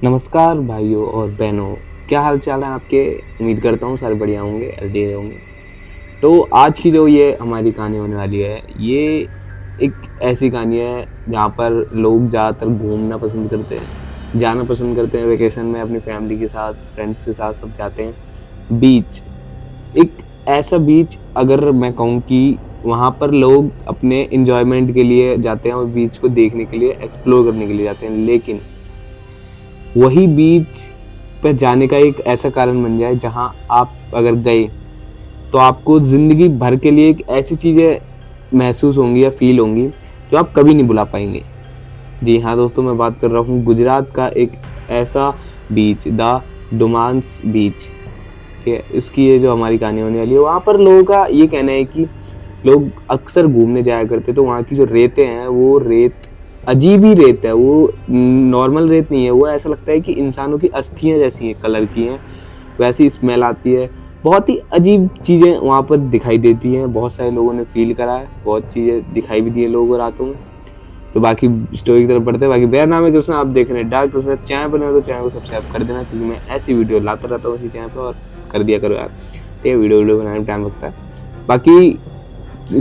नमस्कार भाइयों और बहनों, क्या हाल चाल है आपके। उम्मीद करता हूँ सारे बढ़िया होंगे, हेल्दी होंगे। तो आज की जो ये हमारी कहानी होने वाली है, ये एक ऐसी कहानी है जहाँ पर लोग ज़्यादातर घूमना पसंद करते हैं, जाना पसंद करते हैं। वेकेशन में अपनी फैमिली के साथ, फ्रेंड्स के साथ सब जाते हैं बीच। एक ऐसा बीच, अगर मैं कहूँ कि वहाँ पर लोग अपने इंजॉयमेंट के लिए जाते हैं और बीच को देखने के लिए, एक्सप्लोर करने के लिए जाते हैं, लेकिन वही बीच पे जाने का एक ऐसा कारण बन जाए जहां आप अगर गए तो आपको ज़िंदगी भर के लिए एक ऐसी चीज़ें महसूस होंगी या फील होंगी जो आप कभी नहीं भुला पाएंगे। जी हाँ दोस्तों, मैं बात कर रहा हूँ गुजरात का एक ऐसा बीच, द डुमांस बीच। उसकी ये जो हमारी कहानी होने वाली है, वहाँ पर लोगों का ये कहना है कि लोग अक्सर घूमने जाया करते, तो वहाँ की जो रेतें हैं वो रेत अजीब ही रेत है। वो नॉर्मल रेत नहीं है, वो ऐसा लगता है कि इंसानों की अस्थियां जैसी हैं, कलर की हैं, वैसी स्मेल आती है। बहुत ही अजीब चीज़ें वहाँ पर दिखाई देती हैं। बहुत सारे लोगों ने फील करा है, बहुत चीज़ें दिखाई भी दी है लोगों को रातों में। तो बाकी स्टोरी की तरफ बढ़ते हैं। बाकी मेरा नाम है कृष्णा, आप देख रहे हैं डार्क कृष्णा। चैनल पर नहीं तो चैनल को सब्सक्राइब कर देना, क्योंकि मैं ऐसी वीडियो लाता रहता हूँ इसी चैनल पर, और कर दिया करो यार, ये वीडियो बनाने में टाइम लगता है। बाकी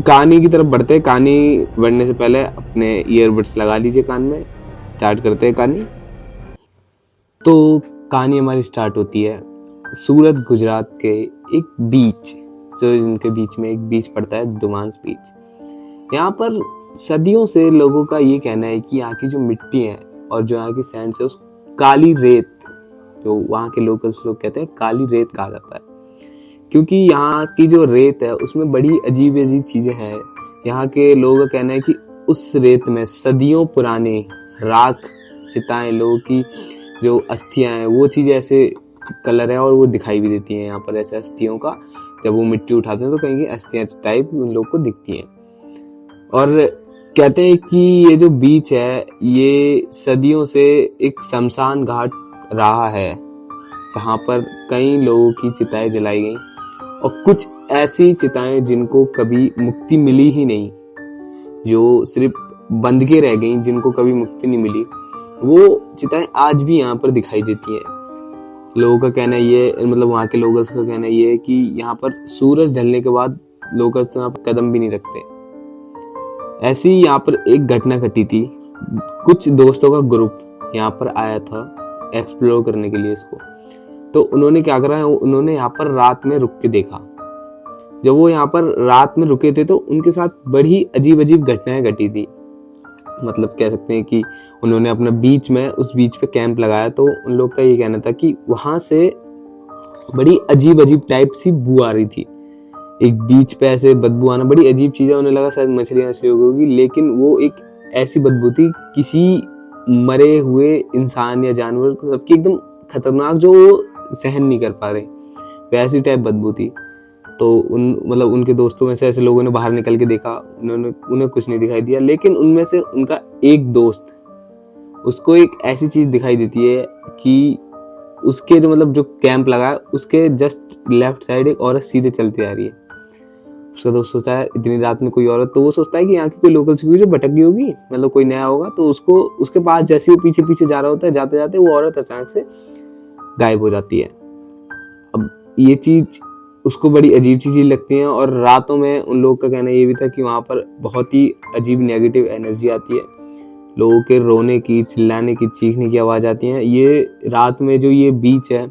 कहानी की तरफ बढ़ते हैं। कहानी बढ़ने से पहले अपने ईयरबड्स लगा लीजिए कान में। स्टार्ट करते हैं कहानी। तो कहानी हमारी स्टार्ट होती है सूरत, गुजरात के एक बीच, जो इनके बीच में एक बीच पड़ता है, डुमांस बीच। यहाँ पर सदियों से लोगों का ये कहना है कि यहाँ की जो मिट्टी है और जो यहाँ की सैंड है, उस काली रेत, जो वहाँ के लोकल्स लोग कहते हैं काली रेत कहा जाता है, क्योंकि यहाँ की जो रेत है उसमें बड़ी अजीब अजीब चीजें हैं। यहाँ के लोगों का कहना है कि उस रेत में सदियों पुराने राख, चिताएं, लोगों की जो अस्थियां हैं, वो चीजें ऐसे कलर है और वो दिखाई भी देती हैं। यहाँ पर ऐसे अस्थियों का, जब वो मिट्टी उठाते हैं तो कहीं की अस्थियां टाइप उन लोग को दिखती हैं। और कहते हैं कि ये जो बीच है ये सदियों से एक शमशान घाट रहा है, जहाँ पर कई लोगों की चिताएं जलाई गई, और कुछ ऐसी चिताएं जिनको कभी मुक्ति मिली ही नहीं, जो सिर्फ बंध के रह गई, जिनको कभी मुक्ति नहीं मिली, वो चिताएं आज भी यहाँ पर दिखाई देती हैं। लोगों का कहना ये, मतलब वहाँ के लोगों का कहना ये है कि यहाँ पर सूरज ढलने के बाद लोग यहाँ पर कदम भी नहीं रखते। ऐसी यहाँ पर एक घटना घटी थी। कुछ दोस्तों का ग्रुप यहाँ पर आया था एक्सप्लोर करने के लिए इसको। तो उन्होंने क्या करा, उन्होंने यहाँ पर रात में रुक के देखा। जब वो यहाँ पर रात में रुके थे तो उनके साथ बड़ी अजीब अजीब घटनाएं घटी थी। मतलब कह सकते हैं कि उन्होंने अपना बीच में, उस बीच पे कैंप लगाया, तो उन लोग का ये कहना था कि वहां से बड़ी अजीब अजीब टाइप सी बू आ रही थी। एक बीच पे ऐसे बदबू आना, बड़ी अजीब चीज है। उन्हें लगा शायद मछली होगी, लेकिन वो एक ऐसी बदबू थी किसी मरे हुए इंसान या जानवर को, सबकी एकदम खतरनाक, जो वो सहन नहीं कर पा रहे, वैसी टाइप बदबू थी। तो मतलब उनके दोस्तों में से ऐसे लोगों ने बाहर निकल के देखा, उन्हें कुछ नहीं दिखाई दिया, लेकिन उनमें से उनका एक दोस्त, उसको एक ऐसी चीज दिखाई देती है कि उसके जो, मतलब जो कैंप लगा है उसके जस्ट लेफ्ट साइड एक औरत सीधे चलती आ रही है। उसका दोस्त सोचता है इतनी रात में कोई औरत, तो वो सोचता है कि यहाँ की कोई लोकल की जो भटक गई होगी, मतलब कोई नया होगा। तो उसको, उसके पास जैसे वो पीछे पीछे जा रहा होता है, जाते जाते वो औरत अचानक से गायब हो जाती है। अब ये चीज उसको बड़ी अजीब चीज लगती है, और रातों में उन लोगों का कहना ये भी था कि वहां पर बहुत ही अजीब नेगेटिव एनर्जी आती है। लोगों के रोने की, चिल्लाने की, चीखने की आवाज आती है। ये रात में जो ये बीच है,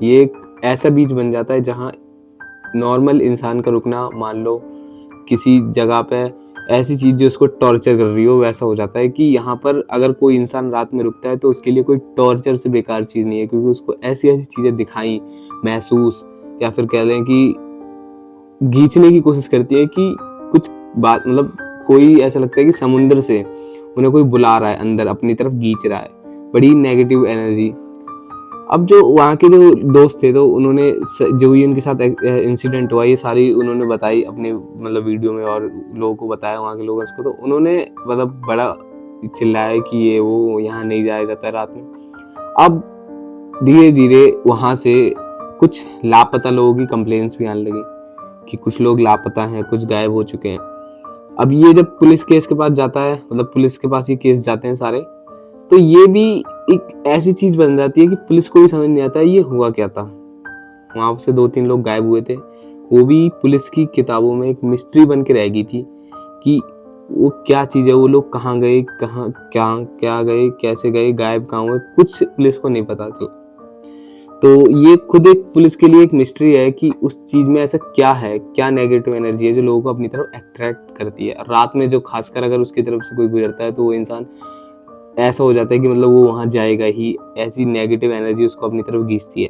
ये एक ऐसा बीच बन जाता है जहाँ नॉर्मल इंसान का रुकना, मान लो किसी जगह पे ऐसी चीज जो उसको टॉर्चर कर रही हो, वैसा हो जाता है कि यहाँ पर अगर कोई इंसान रात में रुकता है तो उसके लिए कोई टॉर्चर से बेकार चीज नहीं है, क्योंकि उसको ऐसी ऐसी चीजें दिखाई, महसूस, या फिर कह लें कि खींचने की कोशिश करती है कि कुछ बात, मतलब कोई ऐसा लगता है कि समुद्र से उन्हें कोई बुला रहा है, अंदर अपनी तरफ खींच रहा है, बड़ी नेगेटिव एनर्जी। अब जो वहाँ के जो दोस्त थे, तो उन्होंने जो ही उनके साथ इंसिडेंट हुआ, ये सारी उन्होंने बताई अपने, मतलब वीडियो में, और लोगों को बताया, वहाँ के लोगों को। तो उन्होंने मतलब बड़ा चिल्लाया कि ये वो, यहाँ नहीं जाया जाता रात में। अब धीरे धीरे वहाँ से कुछ लापता लोगों की कंप्लेंट्स भी आने लगी कि कुछ लोग लापता हैं, कुछ गायब हो चुके हैं। अब ये जब पुलिस केस के पास जाता है, मतलब पुलिस के पास ये केस जाते हैं सारे, तो ये भी एक ऐसी चीज बन जाती है कि पुलिस को भी समझ नहीं आता ये हुआ क्या था। वहां से 2-3 लोग गायब हुए थे, वो भी पुलिस की किताबों में एक मिस्ट्री बन के रह गई थी कि वो क्या चीज है, वो लोग कहाँ गए, कहाँ क्या गए, कैसे गए, गायब कहाँ हुए, कुछ पुलिस को नहीं पता चला। तो ये खुद एक पुलिस के लिए एक मिस्ट्री है कि उस चीज में ऐसा क्या है, क्या नेगेटिव एनर्जी है जो लोगों को अपनी तरफ अट्रैक्ट करती है। रात में जो खासकर अगर उसकी तरफ से कोई गुजरता है तो वो इंसान ऐसा हो जाता है कि मतलब वो वहां जाएगा ही, ऐसी नेगेटिव एनर्जी उसको अपनी तरफ खींचती है।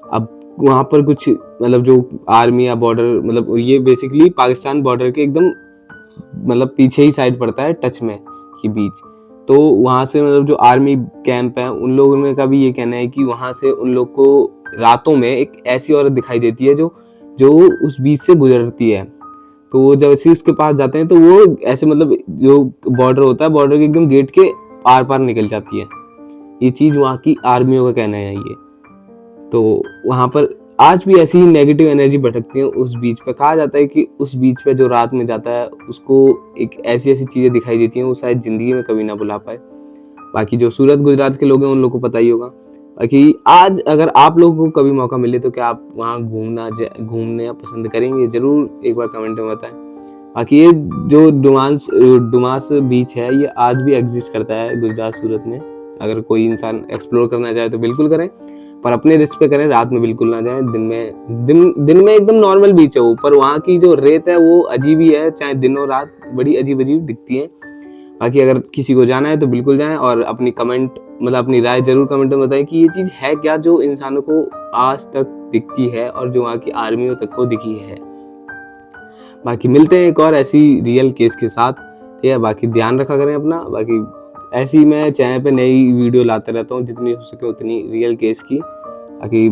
अब वहां पर कुछ मतलब जो आर्मी या बॉर्डर, मतलब ये बेसिकली पाकिस्तान बॉर्डर के एकदम मतलब पीछे ही साइड पड़ता है, टच में ही बीच। तो वहां से मतलब जो आर्मी कैंप है उन लोगों का भी ये कहना है कि वहां से उन लोग को रातों में एक ऐसी औरत दिखाई देती है जो जो उस बीच से गुजरती है। तो वो जब ऐसे उसके पास जाते हैं तो वो ऐसे मतलब जो बॉर्डर होता है, बॉर्डर के एकदम गेट के आर पार निकल जाती है। ये चीज वहाँ की आर्मियों का कहना है ये। तो वहां पर आज भी ऐसी ही नेगेटिव एनर्जी भटकती है उस बीच पे। कहा जाता है कि उस बीच पे जो रात में जाता है उसको एक ऐसी ऐसी चीजें दिखाई देती हैं वो शायद जिंदगी में कभी ना भुला पाए। बाकी जो सूरत गुजरात के लोग हैं उन लोगों को पता ही होगा। बाकी आज अगर आप लोगों को कभी मौका मिले तो क्या आप वहाँ घूमने पसंद करेंगे? जरूर एक बार कमेंट में बताएं। बाकी ये जो डुमास बीच है ये आज भी एग्जिस्ट करता है गुजरात सूरत में। अगर कोई इंसान एक्सप्लोर करना चाहे तो बिल्कुल करें, पर अपने रिस्क पे करें, रात में बिल्कुल ना जाएं। दिन में एकदम नॉर्मल बीच है वो, पर वहाँ की जो रेत है वो अजीब ही है, चाहे दिन और रात बड़ी अजीब अजीब दिखती है। बाकी अगर किसी को जाना है तो बिल्कुल जाएं और अपनी अपनी राय जरूर कमेंट में बताएं कि ये चीज है क्या जो इंसानों को आज तक दिखती है और जो वहाँ की आर्मियों तक को दिखी है। बाकी मिलते हैं एक और ऐसी रियल केस के साथ। ठीक है, बाकी ध्यान रखा करें अपना। बाकी ऐसी मैं चैनल पे नई वीडियो लाते रहता हूँ, जितनी हो सके उतनी रियल केस की। बाकी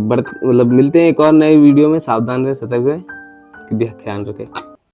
मिलते हैं एक और नई वीडियो में। सावधान रहे, सतर्क रहे, ख्याल रखें।